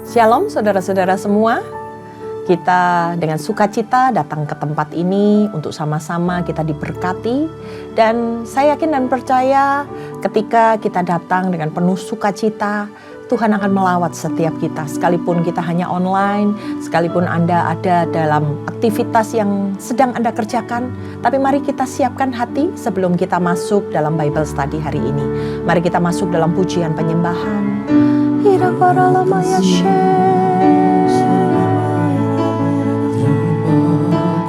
Shalom saudara-saudara semua, kita dengan sukacita datang ke tempat ini untuk sama-sama kita diberkati. Dan saya yakin dan percaya ketika kita datang dengan penuh sukacita, Tuhan akan melawat setiap kita. Sekalipun kita hanya online, sekalipun Anda ada dalam aktivitas yang sedang Anda kerjakan, tapi mari kita siapkan hati sebelum kita masuk dalam Bible Study hari ini. Mari kita masuk dalam pujian penyembahan.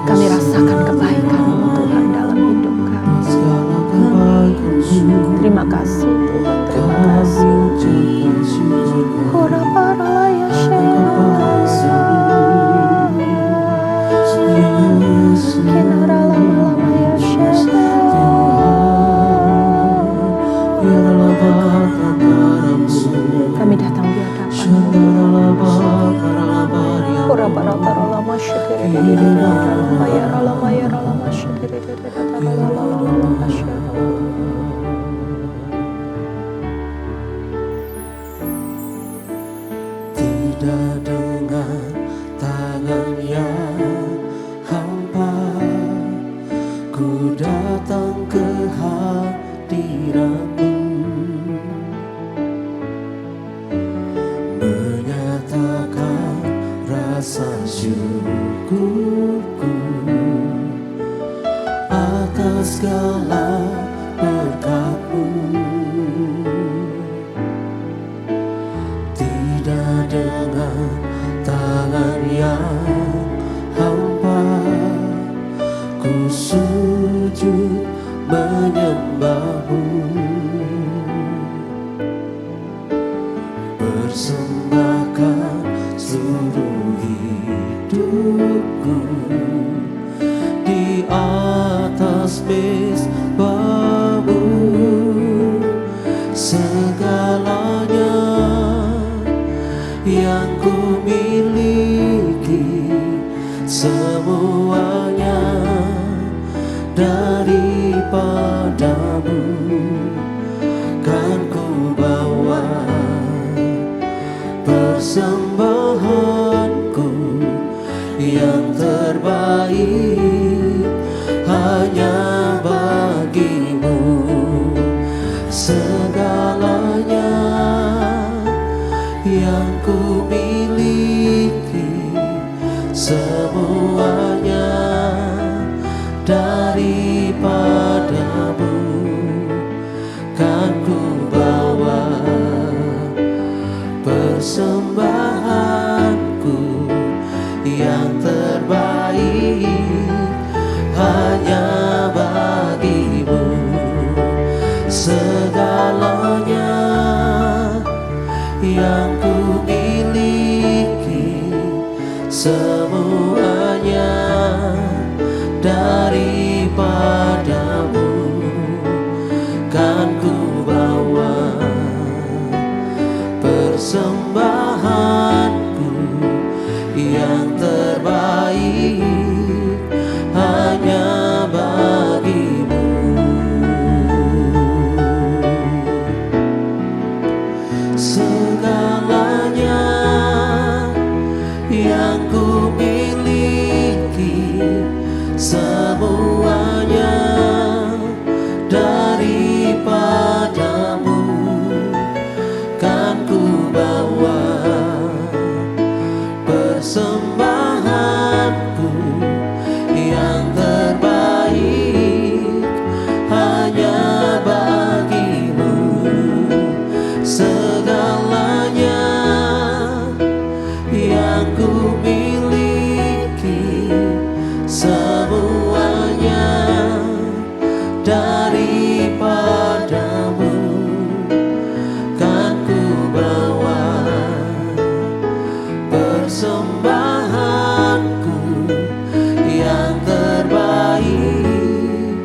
Kami rasakan kebaikan-Mu Tuhan dalam hidup kami. Terima kasih Tuhan, terima kasih. Kami datang di hadapan-Mu. Tidak dengan tangan yang hampa, ku datang ke hadirat-Mu, menyatakan rasa syukurku atas segala berkat-Mu. Tidak dengan tangan yang hampa, ku sujud menyembah-Mu, persembahkan seluruh hidupku di atas mezbah-Mu. Segalanya yang ku miliki, semuanya daripada-Mu, kan ku bawa persembahanku yang terbaik hanya bagi-Mu. Segalanya yang ku miliki, semuanya daripada-Mu, kan ku bawa persembahanku yang terbaik hanya bagi-Mu. Segalanya yang ku miliki, semuanya daripada-Mu, kan ku bawa persembahanku yang terbaik hanya bagi-Mu. Segalanya yang ku miliki, semuanya daripada-Mu, kan ku bawa persembahanku yang terbaik hanya bagi-Mu. Segalanya yang ku miliki, semuanya daripada-Mu, kan ku bawa persembahanku yang terbaik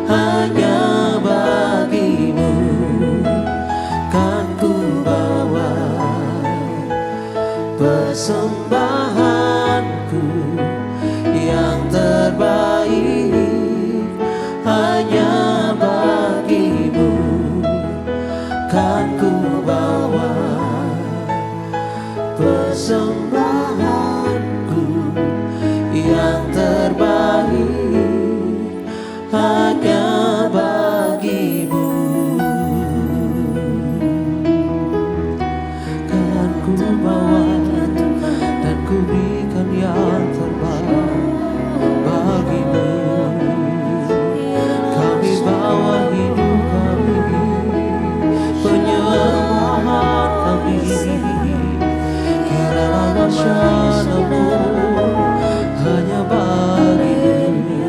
hanya bagi-Mu, kan ku bawa persembahanku yang terbaik hanya bagi-Mu, kan ku bawa persembahanku yang terbaik hanya bagimu. Kan ku bawa dan ku berikan yang terbaik bagimu. Kami bawa hidup kami, penyembahan kami, kiranya masyarakat hanya bagimu.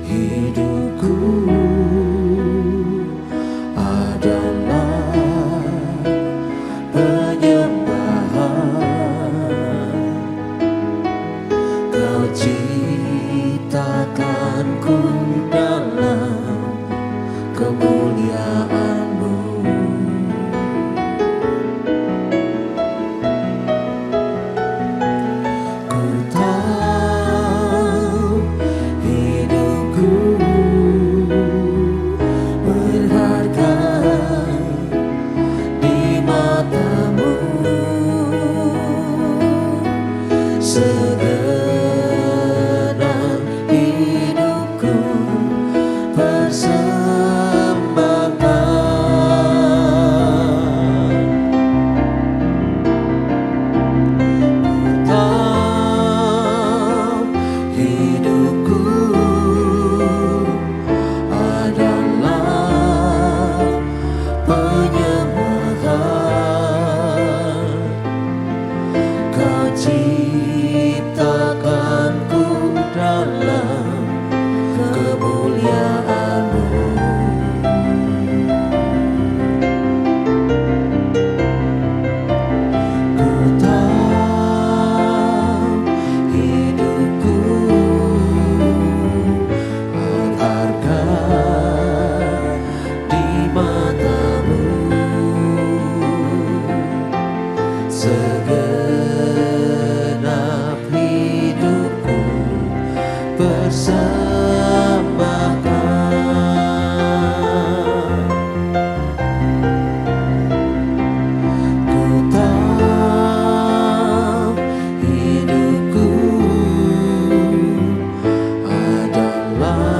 Hidupku adalah penyembahan. Kau ciptakanku dalam kemuliaan-Mu. Ku tahu hidupku berharga di mata-Mu. Segenap hidupku persembahkan. Tahu hidupku adalah penyembahan. Kau ciptakanku dalam kemuliaan-Mu. Ku tahu hidupku berharga di mata-Mu. Segenap hidupku persembahkan. Ku tahu hidupku adalah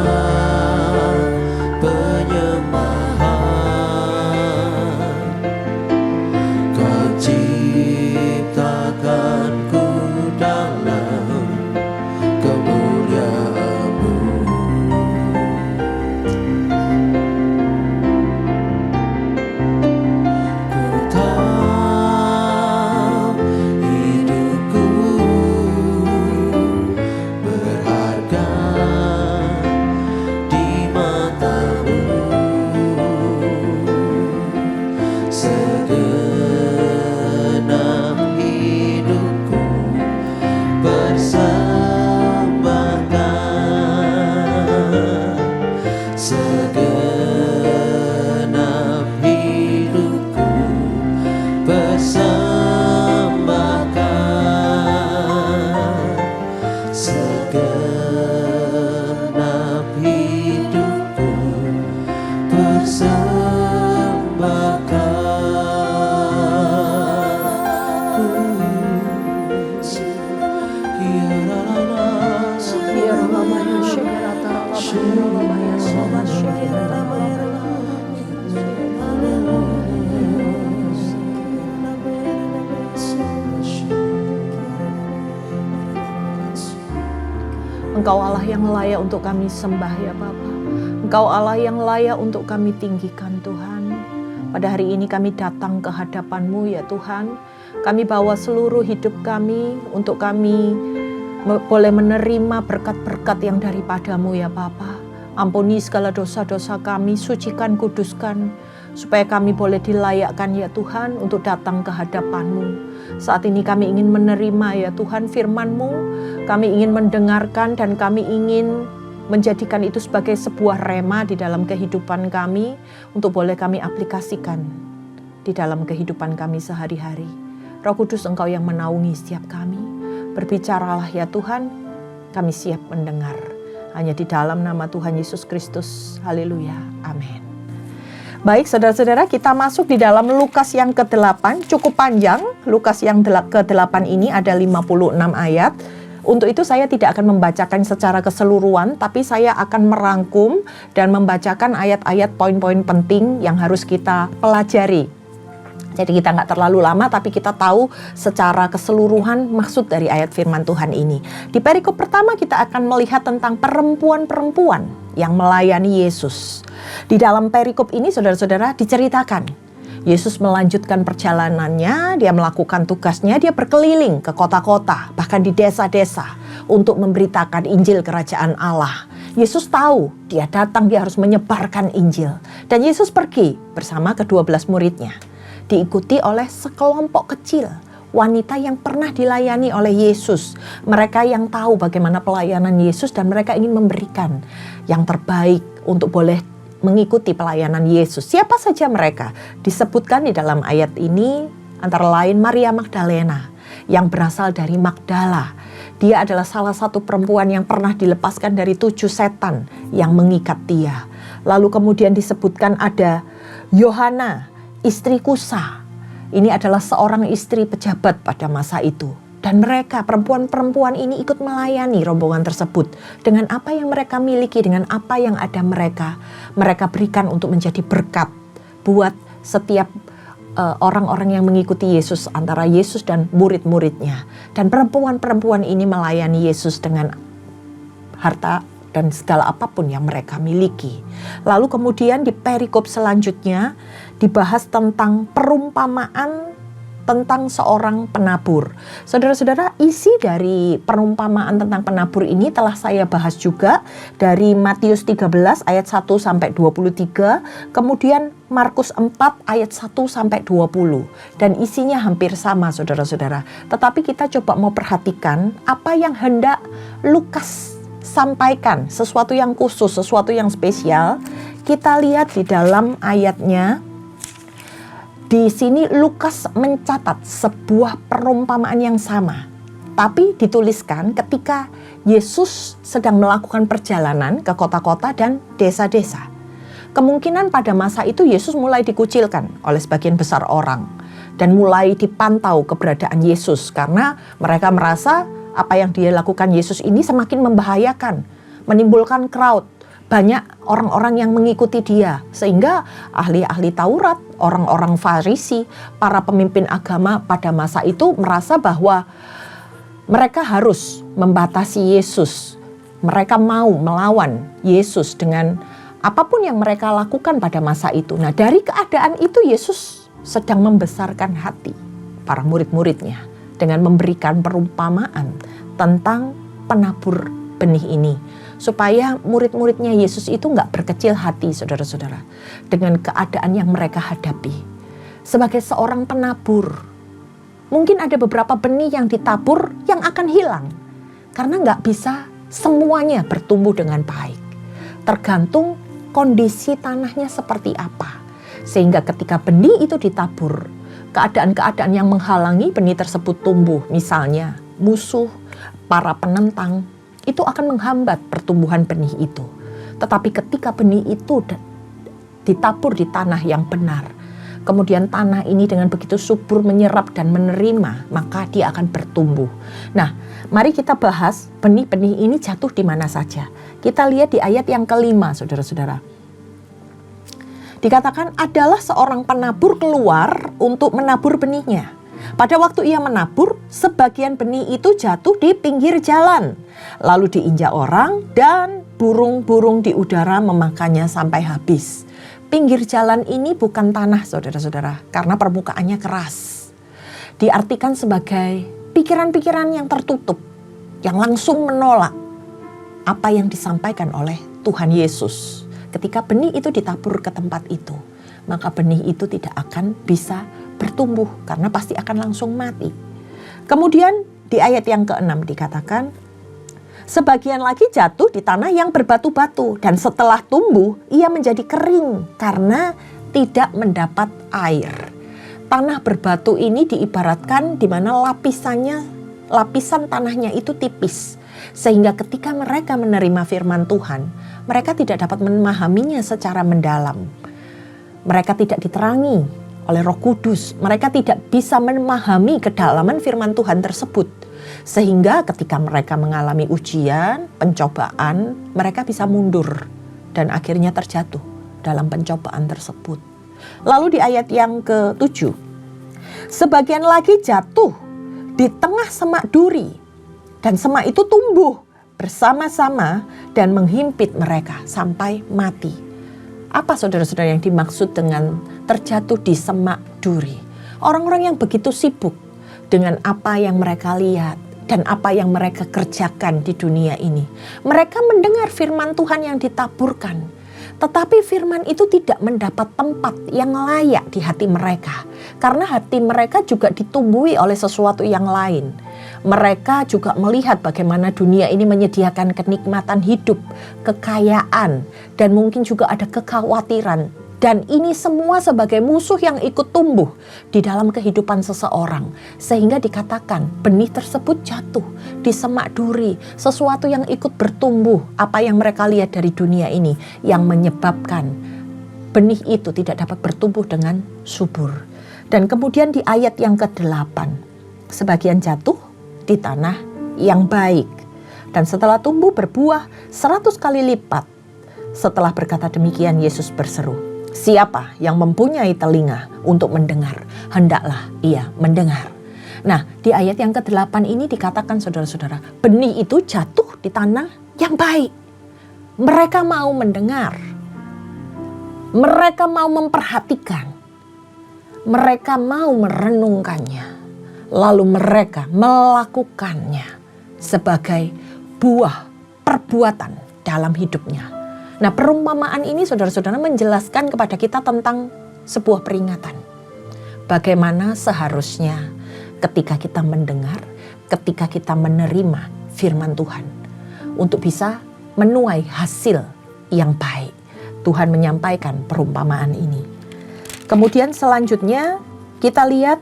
penyembahan. Kau ciptakanku dalam kemuliaan-Mu. Ku tahu hidupku berharga di mata-Mu. Segenap hidupku persembahkan. Segenap hidupku persembahkan. Segenap hidupku Engkau Allah yang layak untuk kami sembah ya Bapa. Engkau Allah yang layak untuk kami tinggikan Tuhan. Pada hari ini kami datang ke hadapan-Mu ya Tuhan. Kami bawa seluruh hidup kami untuk kami boleh menerima berkat-berkat yang daripada-Mu ya Bapa. Ampuni segala dosa-dosa kami, sucikan, kuduskan supaya kami boleh dilayakkan ya Tuhan untuk datang ke hadapan-Mu. Saat ini kami ingin menerima ya Tuhan firman-Mu, kami ingin mendengarkan dan kami ingin menjadikan itu sebagai sebuah rema di dalam kehidupan kami untuk boleh kami aplikasikan di dalam kehidupan kami sehari-hari. Roh Kudus, Engkau yang menaungi setiap kami. Berbicaralah ya Tuhan, kami siap mendengar. Hanya di dalam nama Tuhan Yesus Kristus. Haleluya. Amin. Baik saudara-saudara, kita masuk di dalam Lukas yang ke-8, cukup panjang. Lukas yang ke-8 ini ada 56 ayat. Untuk itu saya tidak akan membacakan secara keseluruhan, tapi saya akan merangkum dan membacakan ayat-ayat poin-poin penting yang harus kita pelajari. Jadi kita nggak terlalu lama, tapi kita tahu secara keseluruhan maksud dari ayat firman Tuhan ini. Di perikop pertama kita akan melihat tentang perempuan-perempuan yang melayani Yesus. Di dalam perikop ini saudara-saudara diceritakan, Yesus melanjutkan perjalanannya, dia melakukan tugasnya, dia berkeliling ke kota-kota, bahkan di desa-desa untuk memberitakan Injil Kerajaan Allah. Yesus tahu dia datang, dia harus menyebarkan Injil. Dan Yesus pergi bersama ke-12 muridnya. Diikuti oleh sekelompok kecil wanita yang pernah dilayani oleh Yesus. Mereka yang tahu bagaimana pelayanan Yesus dan mereka ingin memberikan yang terbaik untuk boleh mengikuti pelayanan Yesus. Siapa saja mereka? Disebutkan di dalam ayat ini antara lain Maria Magdalena yang berasal dari Magdala. Dia adalah salah satu perempuan yang pernah dilepaskan dari 7 setan yang mengikat dia. Lalu kemudian disebutkan ada Yohana, istri Kusa. Ini adalah seorang istri pejabat pada masa itu. Dan mereka, perempuan-perempuan ini ikut melayani rombongan tersebut. Dengan apa yang mereka miliki, dengan apa yang ada mereka berikan untuk menjadi berkat buat setiap orang-orang yang mengikuti Yesus, antara Yesus dan murid-muridnya. Dan perempuan-perempuan ini melayani Yesus dengan harta dan segala apapun yang mereka miliki. Lalu kemudian di perikop selanjutnya dibahas tentang perumpamaan tentang seorang penabur. Saudara-saudara, isi dari perumpamaan tentang penabur ini telah saya bahas juga dari Matius 13 ayat 1 sampai 23, kemudian Markus 4 ayat 1 sampai 20. Dan isinya hampir sama saudara-saudara. Tetapi kita coba mau perhatikan apa yang hendak Lukas sampaikan, sesuatu yang khusus, sesuatu yang spesial. Kita lihat di dalam ayatnya. Di sini Lukas mencatat sebuah perumpamaan yang sama, tapi dituliskan ketika Yesus sedang melakukan perjalanan ke kota-kota dan desa-desa. Kemungkinan pada masa itu Yesus mulai dikucilkan oleh sebagian besar orang dan mulai dipantau keberadaan Yesus karena mereka merasa apa yang dia lakukan Yesus ini semakin membahayakan, menimbulkan crowd. Banyak orang-orang yang mengikuti dia, sehingga ahli-ahli Taurat, orang-orang Farisi, para pemimpin agama pada masa itu merasa bahwa mereka harus membatasi Yesus. Mereka mau melawan Yesus dengan apapun yang mereka lakukan pada masa itu. Nah, dari keadaan itu Yesus sedang membesarkan hati para murid-muridnya dengan memberikan perumpamaan tentang penabur benih ini. Supaya murid-muridnya Yesus itu nggak berkecil hati, saudara-saudara, dengan keadaan yang mereka hadapi. Sebagai seorang penabur, mungkin ada beberapa benih yang ditabur yang akan hilang. Karena nggak bisa semuanya bertumbuh dengan baik. Tergantung kondisi tanahnya seperti apa. Sehingga ketika benih itu ditabur, keadaan-keadaan yang menghalangi benih tersebut tumbuh, misalnya musuh, para penentang, itu akan menghambat pertumbuhan benih itu. Tetapi ketika benih itu ditabur di tanah yang benar, kemudian tanah ini dengan begitu subur menyerap dan menerima, maka dia akan bertumbuh. Nah, mari kita bahas benih-benih ini jatuh di mana saja. Kita lihat di ayat yang kelima, saudara-saudara. Dikatakan adalah seorang penabur keluar untuk menabur benihnya. Pada waktu ia menabur, sebagian benih itu jatuh di pinggir jalan, lalu diinjak orang dan burung-burung di udara memakannya sampai habis. Pinggir jalan ini bukan tanah, saudara-saudara, karena permukaannya keras. Diartikan sebagai pikiran-pikiran yang tertutup, yang langsung menolak apa yang disampaikan oleh Tuhan Yesus. Ketika benih itu ditabur ke tempat itu, maka benih itu tidak akan bisa bertumbuh karena pasti akan langsung mati. Kemudian di ayat yang ke-6 dikatakan, sebagian lagi jatuh di tanah yang berbatu-batu dan setelah tumbuh ia menjadi kering karena tidak mendapat air. Tanah berbatu ini diibaratkan di mana lapisan tanahnya itu tipis. Sehingga ketika mereka menerima firman Tuhan, mereka tidak dapat memahaminya secara mendalam. Mereka tidak diterangi oleh Roh Kudus. Mereka tidak bisa memahami kedalaman firman Tuhan tersebut. Sehingga ketika mereka mengalami ujian, pencobaan, mereka bisa mundur dan akhirnya terjatuh dalam pencobaan tersebut. Lalu di ayat yang ke-7, sebagian lagi jatuh di tengah semak duri dan semak itu tumbuh bersama-sama dan menghimpit mereka sampai mati. Apa saudara-saudara yang dimaksud dengan terjatuh di semak duri? Orang-orang yang begitu sibuk dengan apa yang mereka lihat dan apa yang mereka kerjakan di dunia ini. Mereka mendengar firman Tuhan yang ditaburkan, tetapi firman itu tidak mendapat tempat yang layak di hati mereka. Karena hati mereka juga ditumbuhi oleh sesuatu yang lain. Mereka juga melihat bagaimana dunia ini menyediakan kenikmatan hidup, kekayaan, dan mungkin juga ada kekhawatiran. Dan ini semua sebagai musuh yang ikut tumbuh di dalam kehidupan seseorang. Sehingga dikatakan benih tersebut jatuh di semak duri. Sesuatu yang ikut bertumbuh, apa yang mereka lihat dari dunia ini, yang menyebabkan benih itu tidak dapat bertumbuh dengan subur. Dan kemudian di ayat yang ke-8, sebagian jatuh di tanah yang baik. Dan setelah tumbuh berbuah 100 kali lipat. Setelah berkata demikian, Yesus berseru, siapa yang mempunyai telinga untuk mendengar, hendaklah ia mendengar. Nah, di ayat yang ke-8 ini dikatakan saudara-saudara, benih itu jatuh di tanah yang baik. Mereka mau mendengar. Mereka mau memperhatikan. Mereka mau merenungkannya. Lalu mereka melakukannya sebagai buah perbuatan dalam hidupnya. Nah, perumpamaan ini saudara-saudara menjelaskan kepada kita tentang sebuah peringatan. Bagaimana seharusnya ketika kita mendengar, ketika kita menerima firman Tuhan, untuk bisa menuai hasil yang baik. Tuhan menyampaikan perumpamaan ini. Kemudian selanjutnya kita lihat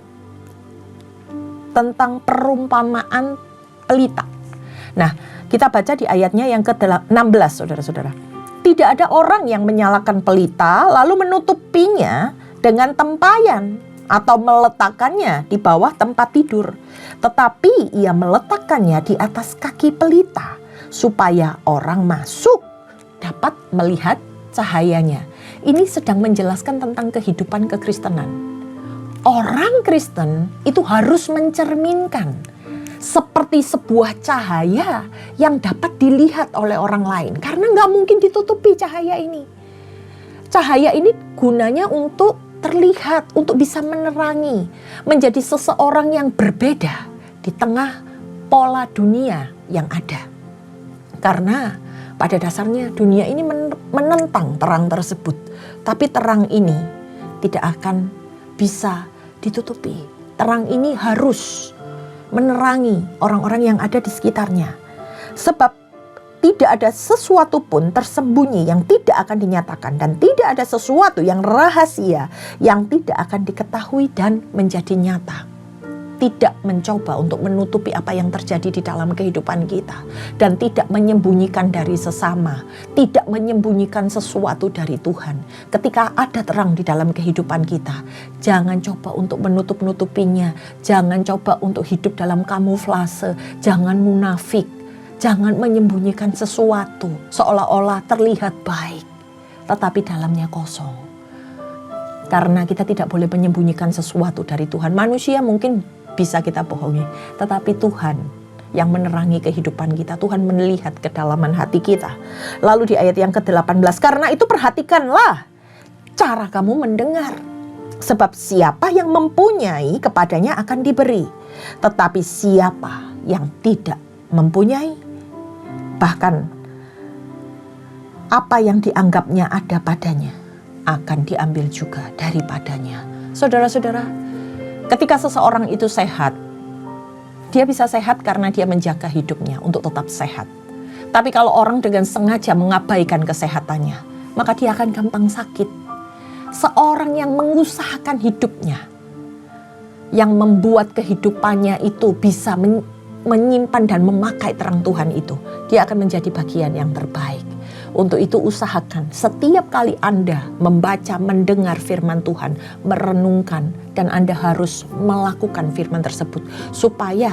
tentang perumpamaan pelita. Nah, kita baca di ayatnya yang ke-16 saudara-saudara. Tidak ada orang yang menyalakan pelita lalu menutupinya dengan tempayan atau meletakkannya di bawah tempat tidur. Tetapi ia meletakkannya di atas kaki pelita supaya orang masuk dapat melihat cahayanya. Ini sedang menjelaskan tentang kehidupan kekristenan. Orang Kristen itu harus mencerminkan seperti sebuah cahaya yang dapat dilihat oleh orang lain. Karena nggak mungkin ditutupi cahaya ini. Cahaya ini gunanya untuk terlihat, untuk bisa menerangi. Menjadi seseorang yang berbeda di tengah pola dunia yang ada. Karena pada dasarnya dunia ini menentang terang tersebut. Tapi terang ini tidak akan bisa ditutupi. Terang ini harus menerangi orang-orang yang ada di sekitarnya. Sebab tidak ada sesuatu pun tersembunyi yang tidak akan dinyatakan. Dan tidak ada sesuatu yang rahasia yang tidak akan diketahui dan menjadi nyata. Tidak mencoba untuk menutupi apa yang terjadi di dalam kehidupan kita. Dan tidak menyembunyikan dari sesama. Tidak menyembunyikan sesuatu dari Tuhan. Ketika ada terang di dalam kehidupan kita, jangan coba untuk menutup-nutupinya. Jangan coba untuk hidup dalam kamuflase. Jangan munafik. Jangan menyembunyikan sesuatu seolah-olah terlihat baik. Tetapi dalamnya kosong. Karena kita tidak boleh menyembunyikan sesuatu dari Tuhan. Manusia mungkin bisa kita bohongi, tetapi Tuhan yang menerangi kehidupan kita. Tuhan melihat kedalaman hati kita. Lalu di ayat yang ke-18, karena itu perhatikanlah cara kamu mendengar. Sebab siapa yang mempunyai kepadanya akan diberi. Tetapi siapa yang tidak mempunyai, bahkan apa yang dianggapnya ada padanya akan diambil juga daripadanya. Saudara-saudara, ketika seseorang itu sehat, dia bisa sehat karena dia menjaga hidupnya untuk tetap sehat. Tapi kalau orang dengan sengaja mengabaikan kesehatannya, maka dia akan gampang sakit. Seorang yang mengusahakan hidupnya, yang membuat kehidupannya itu bisa menyimpan dan memakai terang Tuhan itu, dia akan menjadi bagian yang terbaik. Untuk itu usahakan setiap kali Anda membaca, mendengar firman Tuhan, merenungkan, dan Anda harus melakukan firman tersebut supaya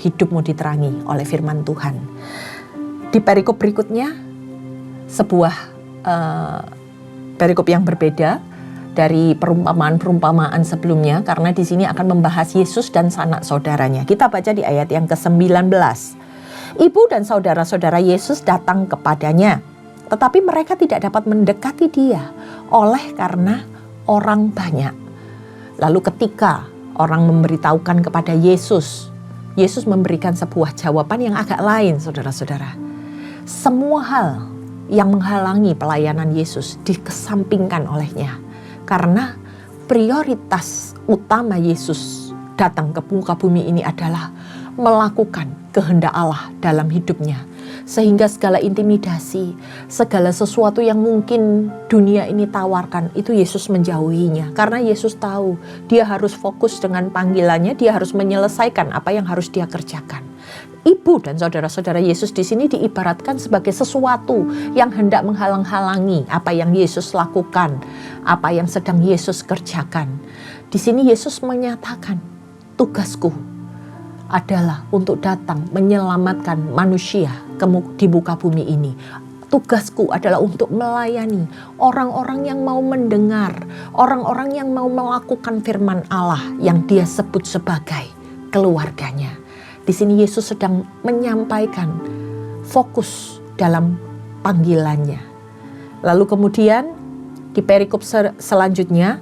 hidupmu diterangi oleh firman Tuhan. Di perikop berikutnya, sebuah perikop yang berbeda dari perumpamaan-perumpamaan sebelumnya, karena di sini akan membahas Yesus dan sanak saudaranya. Kita baca di ayat yang ke-19. Ibu dan saudara-saudara Yesus datang kepadanya, tetapi mereka tidak dapat mendekati dia karena orang banyak. Lalu ketika orang memberitahukan kepada Yesus, Yesus memberikan sebuah jawaban yang agak lain, saudara-saudara. Semua hal yang menghalangi pelayanan Yesus dikesampingkan olehnya. Karena prioritas utama Yesus datang ke muka bumi ini adalah melakukan kehendak Allah dalam hidupnya. Sehingga segala intimidasi, segala sesuatu yang mungkin dunia ini tawarkan, itu Yesus menjauhinya. Karena Yesus tahu dia harus fokus dengan panggilannya, dia harus menyelesaikan apa yang harus dia kerjakan. Ibu dan saudara-saudara Yesus di sini diibaratkan sebagai sesuatu yang hendak menghalang-halangi apa yang Yesus lakukan, apa yang sedang Yesus kerjakan. Di sini Yesus menyatakan, tugasku adalah untuk datang menyelamatkan manusia di muka bumi ini. Tugasku adalah untuk melayani orang-orang yang mau mendengar, orang-orang yang mau melakukan firman Allah yang dia sebut sebagai keluarganya. Di sini Yesus sedang menyampaikan fokus dalam panggilannya. Lalu kemudian di perikop selanjutnya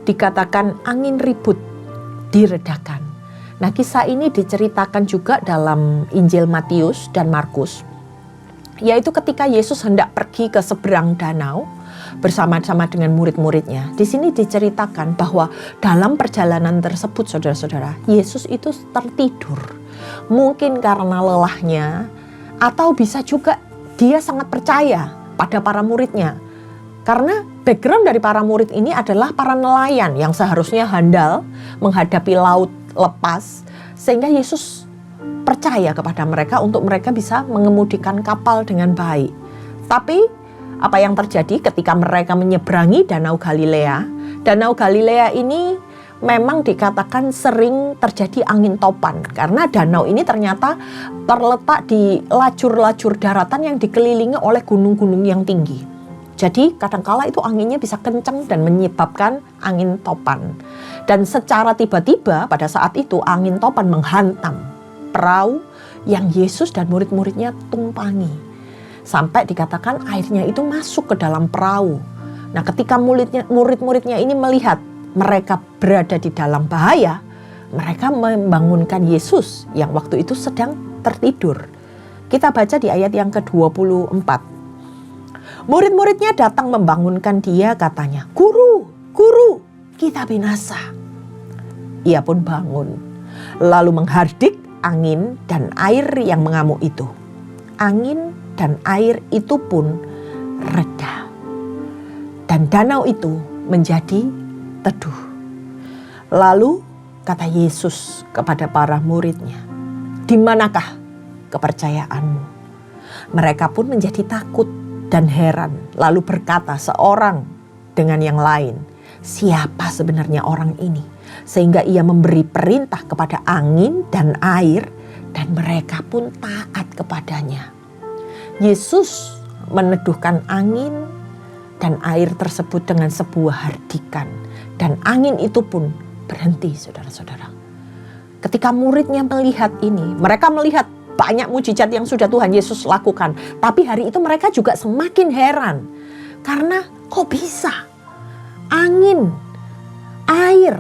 dikatakan angin ribut diredakan. Nah, kisah ini diceritakan juga dalam Injil Matius dan Markus, yaitu ketika Yesus hendak pergi ke seberang danau bersama-sama dengan murid-muridnya. Di sini diceritakan bahwa dalam perjalanan tersebut, saudara-saudara, Yesus itu tertidur. Mungkin karena lelahnya, atau bisa juga dia sangat percaya pada para muridnya. Karena background dari para murid ini adalah para nelayan yang seharusnya handal menghadapi laut lepas, sehingga Yesus percaya kepada mereka untuk mereka bisa mengemudikan kapal dengan baik. Tapi apa yang terjadi ketika mereka menyeberangi Danau Galilea? Danau Galilea ini memang dikatakan sering terjadi angin topan, karena danau ini ternyata terletak di lajur-lajur daratan yang dikelilingi oleh gunung-gunung yang tinggi. Jadi kadangkala itu anginnya bisa kencang dan menyebabkan angin topan. Dan secara tiba-tiba pada saat itu angin topan menghantam perahu yang Yesus dan murid-muridnya tumpangi. Sampai dikatakan airnya itu masuk ke dalam perahu. Nah, ketika murid-muridnya ini melihat mereka berada di dalam bahaya, mereka membangunkan Yesus yang waktu itu sedang tertidur. Kita baca di ayat yang ke-24. Murid-muridnya datang membangunkan dia, katanya, "Guru, guru, kita binasa." Ia pun bangun, lalu menghardik angin dan air yang mengamuk itu. Angin dan air itu pun reda, dan danau itu menjadi teduh. Lalu kata Yesus kepada para muridnya, "Di manakah kepercayaanmu?" Mereka pun menjadi takut dan heran, lalu berkata seorang dengan yang lain, "Siapa sebenarnya orang ini? Sehingga ia memberi perintah kepada angin dan air, dan mereka pun taat kepadanya." Yesus meneduhkan angin dan air tersebut dengan sebuah hardikan, dan angin itu pun berhenti, saudara-saudara. Ketika muridnya melihat ini, mereka melihat banyak mujizat yang sudah Tuhan Yesus lakukan. Tapi hari itu mereka juga semakin heran. Karena kok bisa? Angin, air,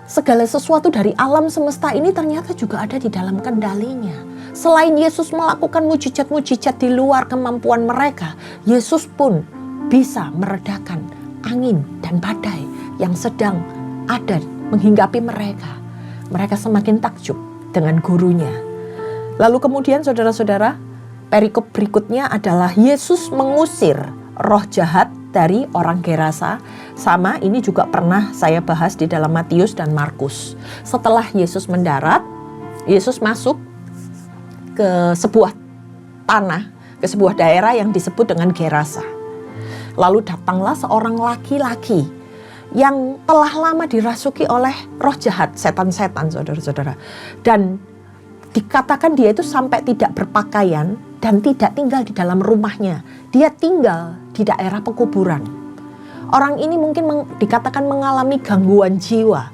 segala sesuatu dari alam semesta ini ternyata juga ada di dalam kendalinya. Selain Yesus melakukan mujizat-mujizat di luar kemampuan mereka, Yesus pun bisa meredakan angin dan badai yang sedang ada menghinggapi mereka. Mereka semakin takjub dengan gurunya. Lalu kemudian saudara-saudara, perikop berikutnya adalah Yesus mengusir roh jahat dari orang Gerasa. Sama, ini juga pernah saya bahas di dalam Matius dan Markus. Setelah Yesus mendarat, Yesus masuk ke sebuah tanah, ke sebuah daerah yang disebut dengan Gerasa. Lalu datanglah seorang laki-laki yang telah lama dirasuki oleh roh jahat, setan-setan, saudara-saudara. Dan dikatakan dia itu sampai tidak berpakaian dan tidak tinggal di dalam rumahnya. Dia tinggal di daerah pekuburan. Orang ini mungkin dikatakan mengalami gangguan jiwa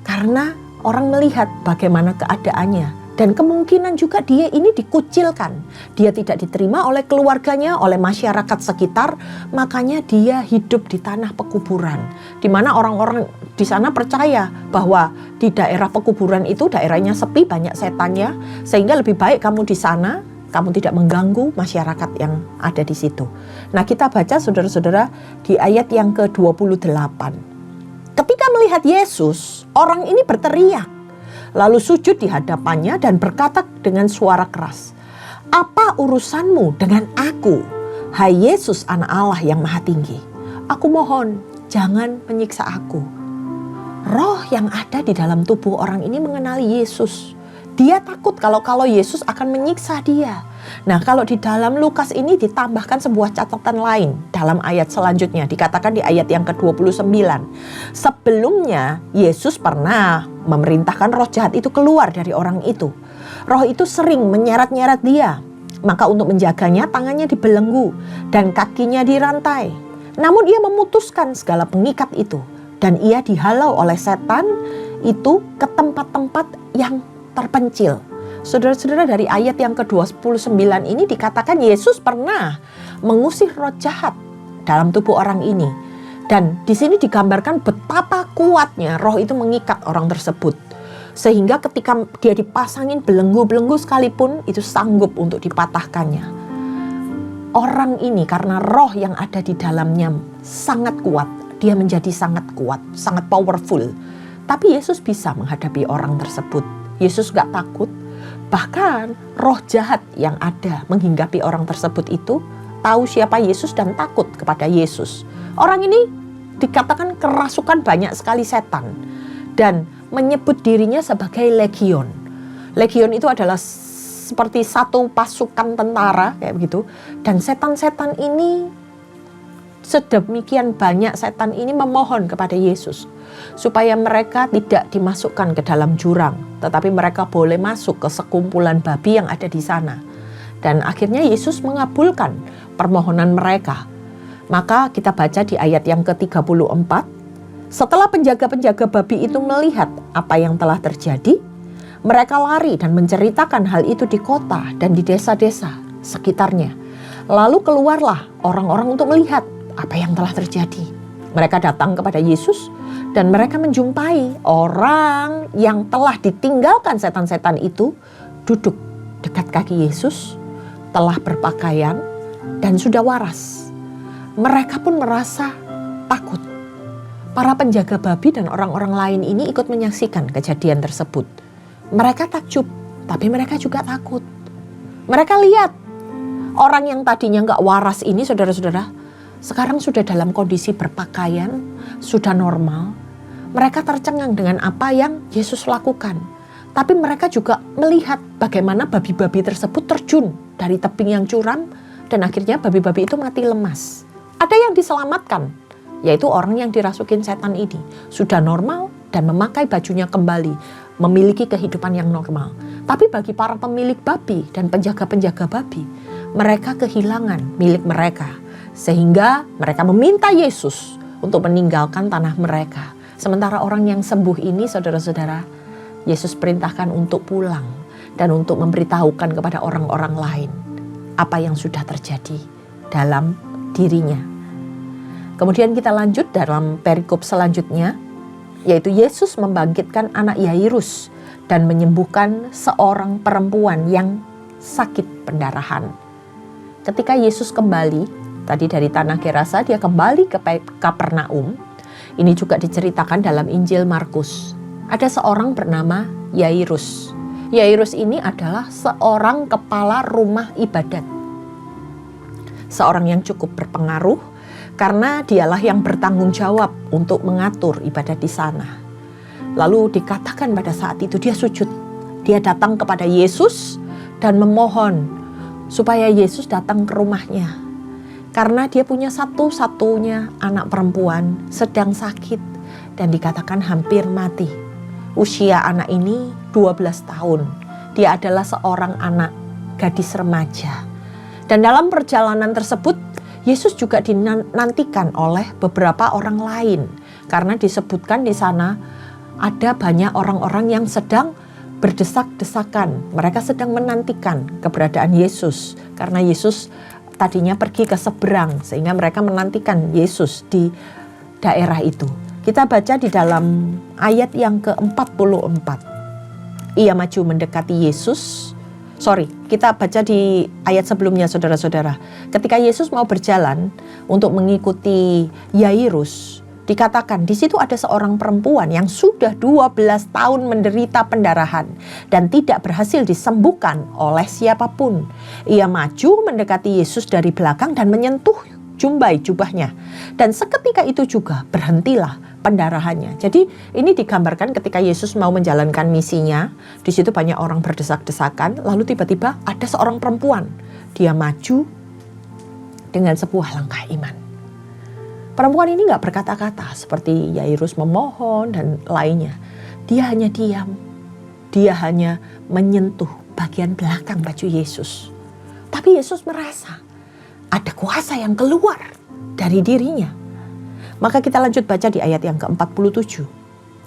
karena orang melihat bagaimana keadaannya. Dan kemungkinan juga dia ini dikucilkan. Dia tidak diterima oleh keluarganya, oleh masyarakat sekitar. Makanya dia hidup di tanah pekuburan. Di mana orang-orang di sana percaya bahwa di daerah pekuburan itu daerahnya sepi, banyak setannya. Sehingga lebih baik kamu di sana, kamu tidak mengganggu masyarakat yang ada di situ. Nah, kita baca saudara-saudara di ayat yang ke-28. Ketika melihat Yesus, orang ini berteriak. Lalu sujud di hadapannya dan berkata dengan suara keras, "Apa urusanmu dengan aku, hai Yesus anak Allah yang maha tinggi? Aku mohon, jangan menyiksa aku." Roh yang ada di dalam tubuh orang ini mengenali Yesus. Dia takut kalau Yesus akan menyiksa dia. Nah, kalau di dalam Lukas ini ditambahkan sebuah catatan lain dalam ayat selanjutnya, dikatakan di ayat yang ke-29. Sebelumnya Yesus pernah memerintahkan roh jahat itu keluar dari orang itu. Roh itu sering menyeret-nyeret dia. Maka untuk menjaganya tangannya dibelenggu dan kakinya dirantai. Namun ia memutuskan segala pengikat itu dan ia dihalau oleh setan itu ke tempat-tempat yang terpencil. Saudara-saudara, dari ayat yang ke-29 ini dikatakan Yesus pernah mengusir roh jahat dalam tubuh orang ini. Dan di sini digambarkan betapa kuatnya roh itu mengikat orang tersebut. Sehingga ketika dia dipasangin belenggu-belenggu sekalipun itu sanggup untuk dipatahkannya. Orang ini karena roh yang ada di dalamnya sangat kuat. Dia menjadi sangat kuat, sangat powerful. Tapi Yesus bisa menghadapi orang tersebut. Yesus gak takut. Bahkan roh jahat yang ada menghinggapi orang tersebut itu tahu siapa Yesus dan takut kepada Yesus. Orang ini dikatakan kerasukan banyak sekali setan dan menyebut dirinya sebagai legion. Legion itu adalah seperti satu pasukan tentara kayak begitu. Dan setan-setan ini, sedemikian banyak setan ini memohon kepada Yesus supaya mereka tidak dimasukkan ke dalam jurang, tetapi mereka boleh masuk ke sekumpulan babi yang ada di sana. Dan akhirnya Yesus mengabulkan permohonan mereka. Maka kita baca di ayat yang ke-34, setelah penjaga-penjaga babi itu melihat apa yang telah terjadi, mereka lari dan menceritakan hal itu di kota dan di desa-desa sekitarnya. Lalu keluarlah orang-orang untuk melihat apa yang telah terjadi. Mereka datang kepada Yesus dan mereka menjumpai orang yang telah ditinggalkan setan-setan itu duduk dekat kaki Yesus, telah berpakaian dan sudah waras. Mereka pun merasa takut. Para penjaga babi dan orang-orang lain ini ikut menyaksikan kejadian tersebut. Mereka takjub, tapi mereka juga takut. Mereka lihat orang yang tadinya gak waras ini, saudara-saudara, sekarang sudah dalam kondisi berpakaian, sudah normal. Mereka tercengang dengan apa yang Yesus lakukan. Tapi mereka juga melihat bagaimana babi-babi tersebut terjun dari tebing yang curam dan akhirnya babi-babi itu mati lemas. Ada yang diselamatkan, yaitu orang yang dirasukin setan ini. Sudah normal dan memakai bajunya kembali, memiliki kehidupan yang normal. Tapi bagi para pemilik babi dan penjaga-penjaga babi, mereka kehilangan milik mereka. Sehingga mereka meminta Yesus untuk meninggalkan tanah mereka. Sementara orang yang sembuh ini, saudara-saudara, Yesus perintahkan untuk pulang dan untuk memberitahukan kepada orang-orang lain apa yang sudah terjadi dalam dirinya. Kemudian kita lanjut dalam perikop selanjutnya, yaitu Yesus membangkitkan anak Yairus dan menyembuhkan seorang perempuan yang sakit pendarahan. Ketika Yesus kembali Tadi dari tanah Gerasa dia kembali ke Kapernaum. Ini juga diceritakan dalam Injil Markus. Ada seorang bernama Yairus. Yairus ini adalah seorang kepala rumah ibadat. Seorang yang cukup berpengaruh karena dialah yang bertanggung jawab untuk mengatur ibadat di sana. Lalu dikatakan pada saat itu dia sujud. Dia datang kepada Yesus dan memohon supaya Yesus datang ke rumahnya. Karena dia punya satu-satunya anak perempuan sedang sakit dan dikatakan hampir mati. Usia anak ini 12 tahun. Dia adalah seorang anak gadis remaja. Dan dalam perjalanan tersebut, Yesus juga dinantikan oleh beberapa orang lain. Karena disebutkan di sana ada banyak orang-orang yang sedang berdesak-desakan. Mereka sedang menantikan keberadaan Yesus. Karena Yesus tadinya pergi ke seberang, sehingga mereka menantikan Yesus di daerah itu. Kita baca di dalam ayat yang ke-44. Ia maju mendekati Yesus. Kita baca di ayat sebelumnya, saudara-saudara. Ketika Yesus mau berjalan untuk mengikuti Yairus, dikatakan di situ ada seorang perempuan yang sudah 12 tahun menderita pendarahan dan tidak berhasil disembuhkan oleh siapapun. Ia maju mendekati Yesus dari belakang dan menyentuh jumbai jubahnya. Dan seketika itu juga berhentilah pendarahannya. Jadi ini digambarkan ketika Yesus mau menjalankan misinya. Di situ banyak orang berdesak-desakan. Lalu tiba-tiba ada seorang perempuan. Dia maju dengan sebuah langkah iman. Perempuan ini gak berkata-kata seperti Yairus memohon dan lainnya. Dia hanya diam. Dia hanya menyentuh bagian belakang baju Yesus. Tapi Yesus merasa ada kuasa yang keluar dari dirinya. Maka kita lanjut baca di ayat yang ke-47.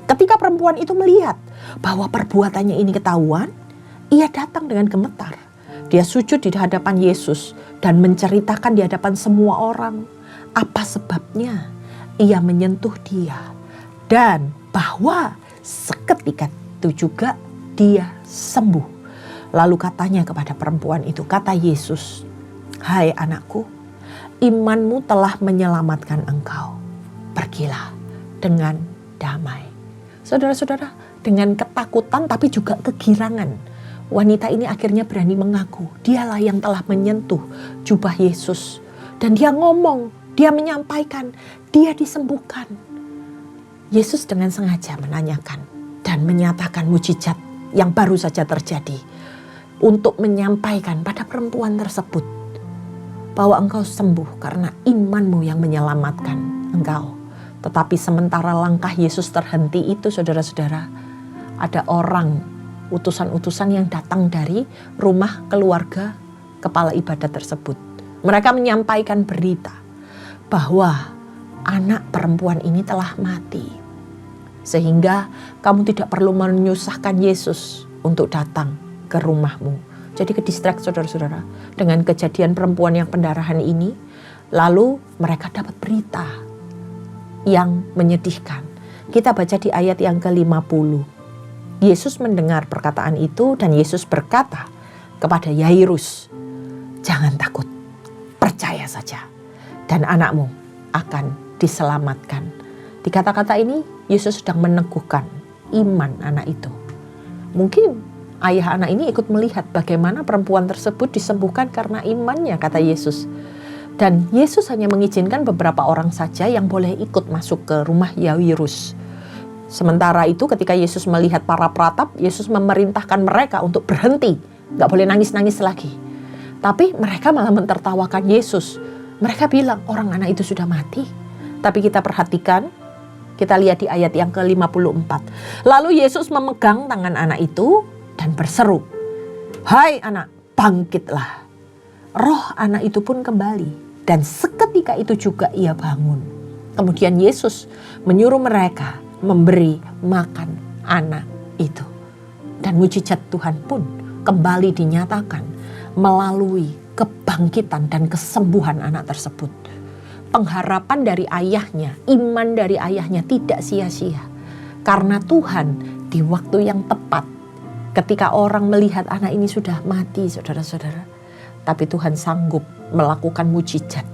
Ketika perempuan itu melihat bahwa perbuatannya ini ketahuan, ia datang dengan gemetar. Dia sujud di hadapan Yesus dan menceritakan di hadapan semua orang apa sebabnya ia menyentuh dia, dan bahwa seketika itu juga dia sembuh. Lalu katanya kepada perempuan itu, kata Yesus, "Hai anakku, imanmu telah menyelamatkan engkau. Pergilah dengan damai." Saudara-saudara, dengan ketakutan tapi juga kegirangan, wanita ini akhirnya berani mengaku dialah yang telah menyentuh jubah Yesus. Dan dia ngomong, dia menyampaikan, dia disembuhkan. Yesus dengan sengaja menanyakan dan menyatakan mujizat yang baru saja terjadi untuk menyampaikan pada perempuan tersebut bahwa engkau sembuh karena imanmu yang menyelamatkan engkau. Tetapi sementara langkah Yesus terhenti itu, saudara-saudara, ada orang, utusan-utusan yang datang dari rumah keluarga kepala ibadat tersebut. Mereka menyampaikan berita bahwa anak perempuan ini telah mati. Sehingga kamu tidak perlu menyusahkan Yesus untuk datang ke rumahmu. Jadi ke-distract saudara-saudara dengan kejadian perempuan yang pendarahan ini. Lalu mereka dapat berita yang menyedihkan. Kita baca di ayat yang ke-50. Yesus mendengar perkataan itu dan Yesus berkata kepada Yairus, "Jangan takut, percaya saja. Dan anakmu akan diselamatkan." Di kata-kata ini Yesus sedang meneguhkan iman anak itu. Mungkin ayah anak ini ikut melihat bagaimana perempuan tersebut disembuhkan karena imannya, kata Yesus. Dan Yesus hanya mengizinkan beberapa orang saja yang boleh ikut masuk ke rumah Yairus. Sementara itu ketika Yesus melihat para peratap, Yesus memerintahkan mereka untuk berhenti. Gak boleh nangis-nangis lagi. Tapi mereka malah mentertawakan Yesus. Mereka bilang orang anak itu sudah mati. Tapi kita perhatikan, kita lihat di ayat yang ke-54. Lalu Yesus memegang tangan anak itu dan berseru, "Hai anak, bangkitlah." Roh anak itu pun kembali dan seketika itu juga ia bangun. Kemudian Yesus menyuruh mereka memberi makan anak itu. Dan mujizat Tuhan pun kembali dinyatakan melalui kebangkitan dan kesembuhan anak tersebut. Pengharapan dari ayahnya, iman dari ayahnya tidak sia-sia. Karena Tuhan di waktu yang tepat, ketika orang melihat anak ini sudah mati, saudara-saudara, tapi Tuhan sanggup melakukan mujizat.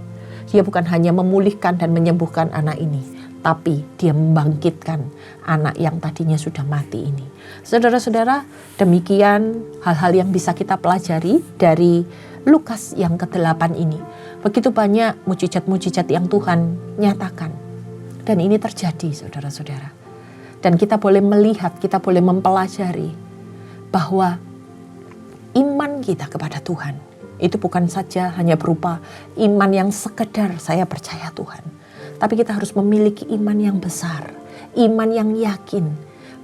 Dia bukan hanya memulihkan dan menyembuhkan anak ini, tapi dia membangkitkan anak yang tadinya sudah mati ini. Saudara-saudara, demikian hal-hal yang bisa kita pelajari dari Lukas yang ke-8 ini. Begitu banyak mujizat-mujizat yang Tuhan nyatakan. Dan ini terjadi, saudara-saudara. Dan kita boleh melihat, kita boleh mempelajari bahwa iman kita kepada Tuhan itu bukan saja hanya berupa iman yang sekedar saya percaya Tuhan. Tapi kita harus memiliki iman yang besar, iman yang yakin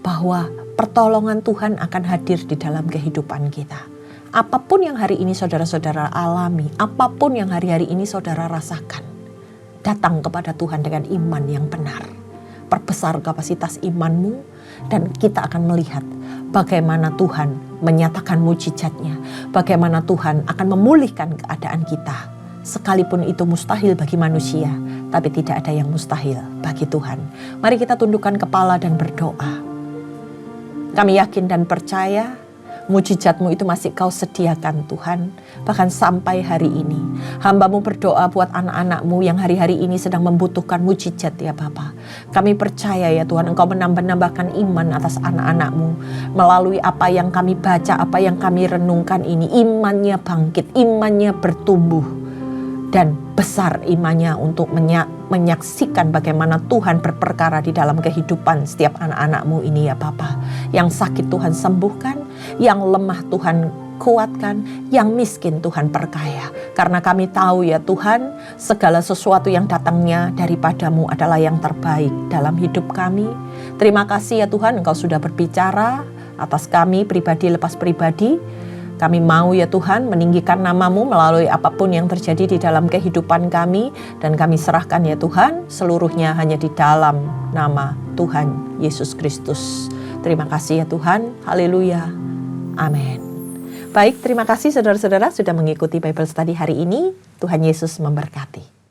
bahwa pertolongan Tuhan akan hadir di dalam kehidupan kita. Apapun yang hari ini saudara-saudara alami, apapun yang hari-hari ini saudara rasakan, datang kepada Tuhan dengan iman yang benar. Perbesar kapasitas imanmu dan kita akan melihat bagaimana Tuhan menyatakan mujizatnya, bagaimana Tuhan akan memulihkan keadaan kita. Sekalipun itu mustahil bagi manusia, tapi tidak ada yang mustahil bagi Tuhan. Mari kita tundukkan kepala dan berdoa. Kami yakin dan percaya mujizat-Mu itu masih Kau sediakan Tuhan. Bahkan sampai hari ini hamba-Mu berdoa buat anak-anak-Mu yang hari-hari ini sedang membutuhkan mujizat ya Bapa. Kami percaya ya Tuhan Engkau menambahkan iman atas anak-anak-Mu. Melalui apa yang kami baca, apa yang kami renungkan ini, imannya bangkit, imannya bertumbuh. Dan besar imannya untuk menyaksikan bagaimana Tuhan berperkara di dalam kehidupan setiap anak-anak-Mu ini ya Bapa. Yang sakit Tuhan sembuhkan, yang lemah Tuhan kuatkan, yang miskin Tuhan perkaya. Karena kami tahu ya Tuhan, segala sesuatu yang datangnya daripada-Mu adalah yang terbaik dalam hidup kami. Terima kasih ya Tuhan Engkau sudah berbicara atas kami pribadi lepas pribadi. Kami mau ya Tuhan meninggikan nama-Mu melalui apapun yang terjadi di dalam kehidupan kami. Dan kami serahkan ya Tuhan seluruhnya hanya di dalam nama Tuhan Yesus Kristus. Terima kasih ya Tuhan. Haleluya. Amin. Baik, terima kasih saudara-saudara sudah mengikuti Bible Study hari ini. Tuhan Yesus memberkati.